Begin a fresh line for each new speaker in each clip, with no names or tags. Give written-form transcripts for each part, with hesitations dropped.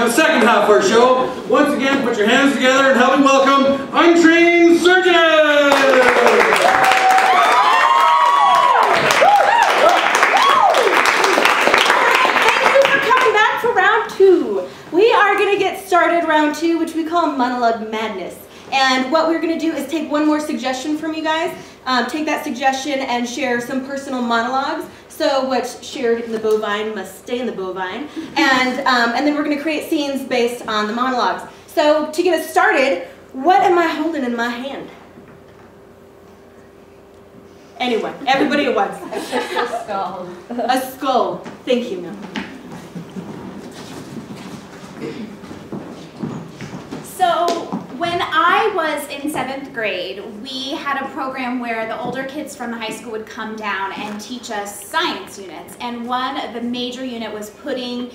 the second half of our show. Once again, put your hands together and help me welcome Untrained Surgeons!
We are going to get started round 2, which we call Monologue Madness. And what we're going to do is take one more suggestion from you guys, take that suggestion and share some personal monologues. So what's shared in the bovine must stay in the bovine. And then we're going to create scenes based on the monologues. So to get us started, what am I holding in my hand? Anyway, everybody at once.
A skull.
A skull. Thank you, Mel.
So when I was in 7th grade, we had a program where the older kids from the high school would come down and teach us science units. And the major unit was putting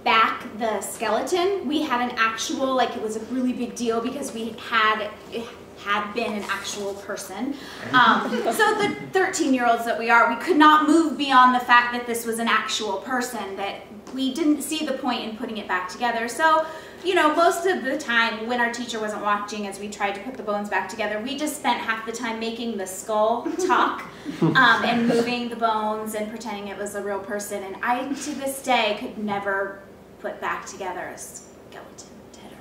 back the skeleton. We had an actual, like it was a really big deal because it had been an actual person. So the 13-year-olds that we are, we could not move beyond the fact that this was an actual person, that we didn't see the point in putting it back together. So, you know, most of the time when our teacher wasn't watching as we tried to put the bones back together, we just spent half the time making the skull talk and moving the bones and pretending it was a real person. And I, to this day, could never put back together a skeleton, dead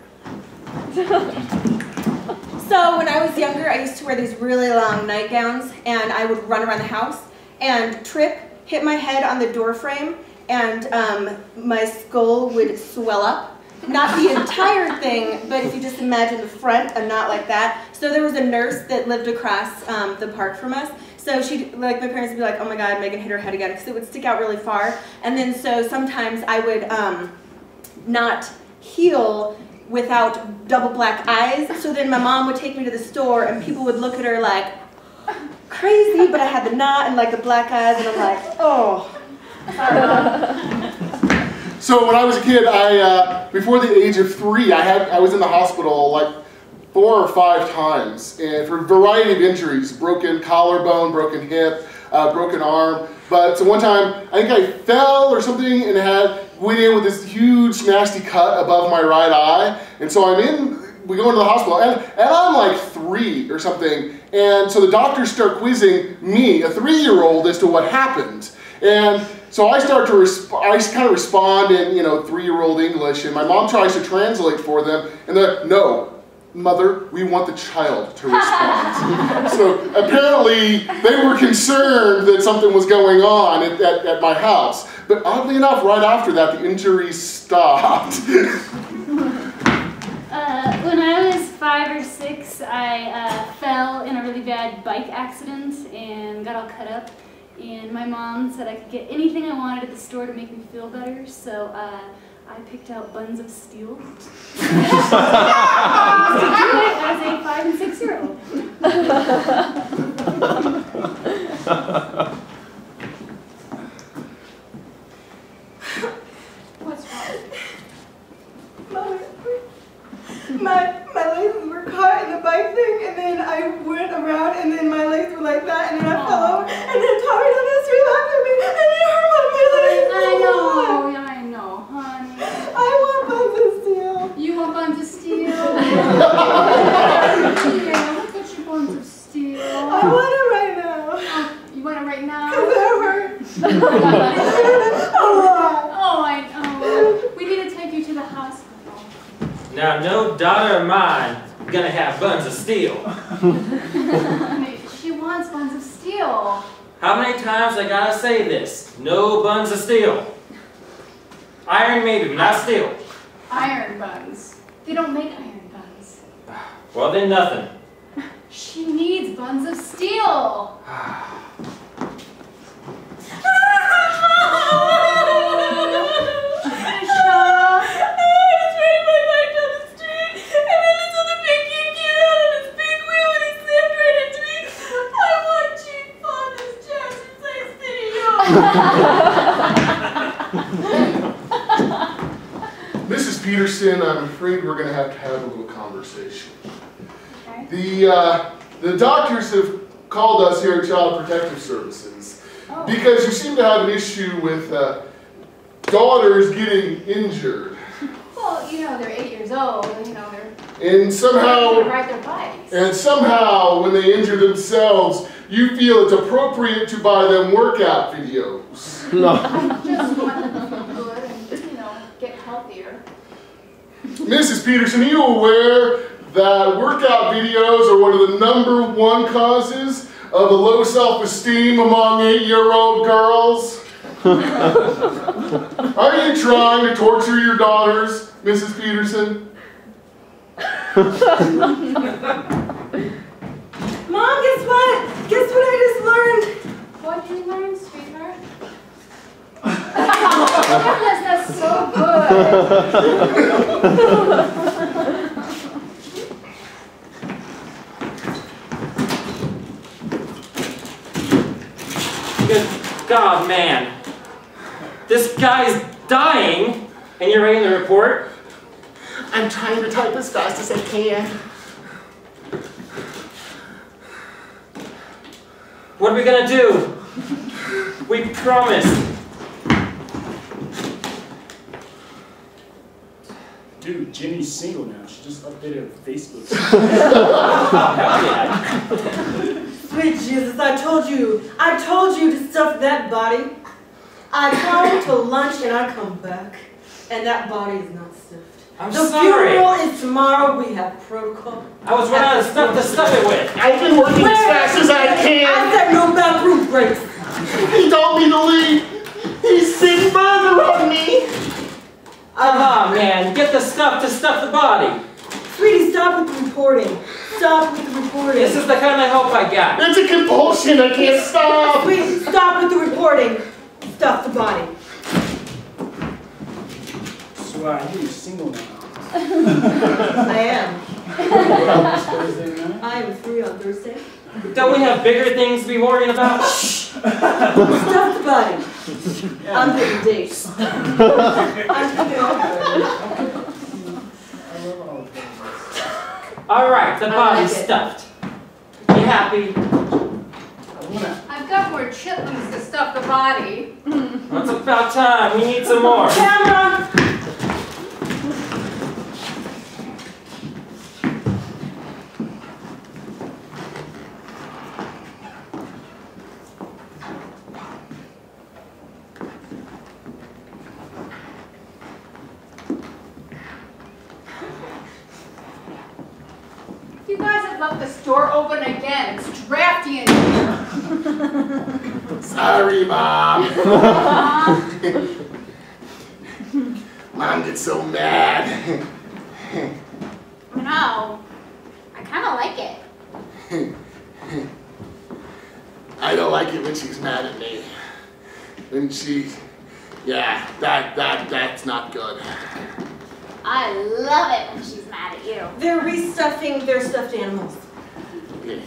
or alive.
So when I was younger, I used to wear these really long nightgowns, and I would run around the house and trip, hit my head on the door frame, and my skull would swell up. Not the entire thing, but if you just imagine the front and not like that. So there was a nurse that lived across the park from us. So she, like, my parents would be like, oh my God, Megan hit her head again, because it would stick out really far. And then so sometimes I would not heal without double black eyes. So then my mom would take me to the store and people would look at her like crazy, but I had the knot and like the black eyes, and I'm like, oh.
So when I was a kid, before the age of 3, I was in the hospital like 4 or 5 times, and for a variety of injuries: broken collarbone, broken hip, broken arm. But so one time, I think I fell or something and went in with this huge nasty cut above my right eye. And so we go into the hospital, and I'm like 3 or something. And so the doctors start quizzing me, a 3-year-old, as to what happened. And so I start to kind of respond in, 3-year-old English, and my mom tries to translate for them, and they're like, no, mother, we want the child to respond. So apparently they were concerned that something was going on at my house. But oddly enough, right after that, the injuries stopped.
When I was 5 or 6, I fell in a really bad bike accident and got all cut up. And my mom said I could get anything I wanted at the store to make me feel better, so I picked out buns of steel. I used to do it as a 5 and 6-year-old.
What's wrong? My legs were caught in the bike thing, and then I went around, and then my legs were like that, and then I fell over, and then Tommy down the street laughed at me, and it hurt my feelings.
I know, honey.
I want buns of steel.
You want buns of steel? Yeah, look at your buns of steel.
I want it right now.
Oh, you want it right now?
Because it hurts. It hurts a lot.
Oh, I know. We need to take you to the hospital.
Now, no daughter of mine is gonna have buns of steel.
She wants buns of steel.
How many times I gotta say this? No buns of steel. Iron maybe, but not steel.
Iron buns. They don't make iron buns.
Well, then nothing.
She needs buns of steel.
Mrs. Peterson, I'm afraid we're going to have a little conversation.
Okay.
The doctors have called us here at Child Protective Services because you seem to have an issue with daughters getting injured.
Well, you know, they're 8 years old, and you know, they're
And somehow,
ride their bikes.
and somehow, when they injure themselves, you feel it's appropriate to buy them workout videos.
I just want them to feel good and, you know, get healthier.
Mrs. Peterson, are you aware that workout videos are one of the #1 causes of a low self-esteem among 8-year-old girls? Are you trying to torture your daughters, Mrs. Peterson?
Mom, guess what? Guess what I just learned?
What did you learn, sweetheart? Goodness, that's so
Good God, man. This guy's dying, and you're writing the report?
I'm trying to type as fast as I can.
What are we gonna do? We promised.
Dude, Jenny's single now. She just updated her Facebook.
Hell yeah.
Sweet Jesus, I told you to stuff that body. I come to lunch and I come back, and that body is not stuffed.
I'm
The
sorry.
funeral is tomorrow. We have protocol.
I was running out of stuff to stuff it with.
I've been working as fast as I
I
can.
said no bathroom breaks.
He told me to leave. He's sick murder on me.
Come on, man. Get the stuff to stuff the body.
Sweetie, stop with the reporting. Stop with the reporting.
This is the kind of help I got.
It's a compulsion. I can't stop.
Sweetie, stop with the reporting. Stuff the body.
So you're single now.
I am.
Thursday night?
I am free on Thursday.
Don't we have bigger things to be worrying about?
Stuff the body. I'm picking dates. I'm picking all the
All right, the
I
body's
like it.
stuffed. You happy?
I've got more chitlins to stuff the body.
Well, it's about time. We need some more.
Camera!
You guys have left the store open again. It's drafty in here.
Sorry, Mom. Mom gets so mad.
No, I kind of like it.
I don't like it when she's mad at me. When she, yeah, that's not good.
I love it when she's mad at you.
They're restuffing their stuffed animals.
Okay.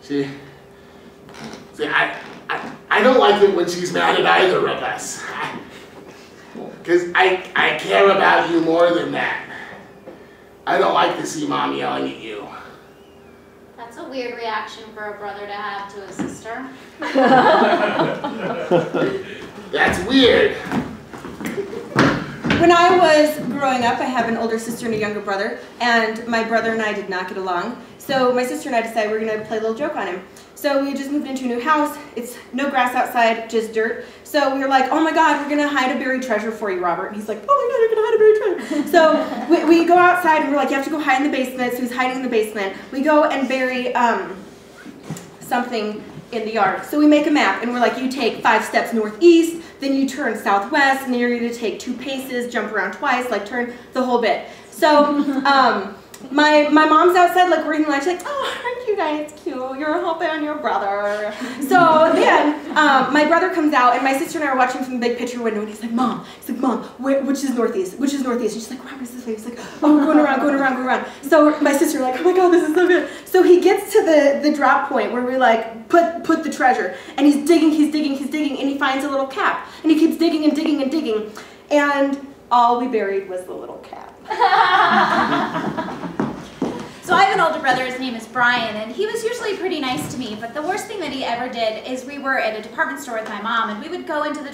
See, I don't like it when she's mad at either of us. Because I care about you more than that. I don't like to see Mom yelling at you.
That's a weird reaction for a brother to have to a sister.
That's weird.
When I was growing up, I have an older sister and a younger brother, and my brother and I did not get along. So my sister and I decided we were going to play a little joke on him. So we just moved into a new house. It's no grass outside, just dirt. So we were like, oh my God, we're going to hide a buried treasure for you, Robert. And he's like, oh my God, you're going to hide a buried treasure. So we go outside and we're like, you have to go hide in the basement. So he's hiding in the basement. We go and bury something in the yard. So we make a map and we're like, you take 5 steps northeast, then you turn southwest, and then you're going to take 2 paces, jump around twice, like turn the whole bit. So my mom's outside like reading lunch, like, oh, aren't you guys cute? You're helping your brother. So then my brother comes out and my sister and I are watching from the big picture window and he's like, Mom, which is northeast? Which is northeast? And she's like, Robert, is this way? He's like, oh, going around, going around, going around. So my sister like, oh my God, this is so good. So he gets to the drop point where we like put the treasure, and he's digging, and he finds a little cap, and he keeps digging and digging and digging, and all we buried was the little cap.
So I have an older brother, his name is Brian, and he was usually pretty nice to me, but the worst thing that he ever did is we were at a department store with my mom, and we would go into the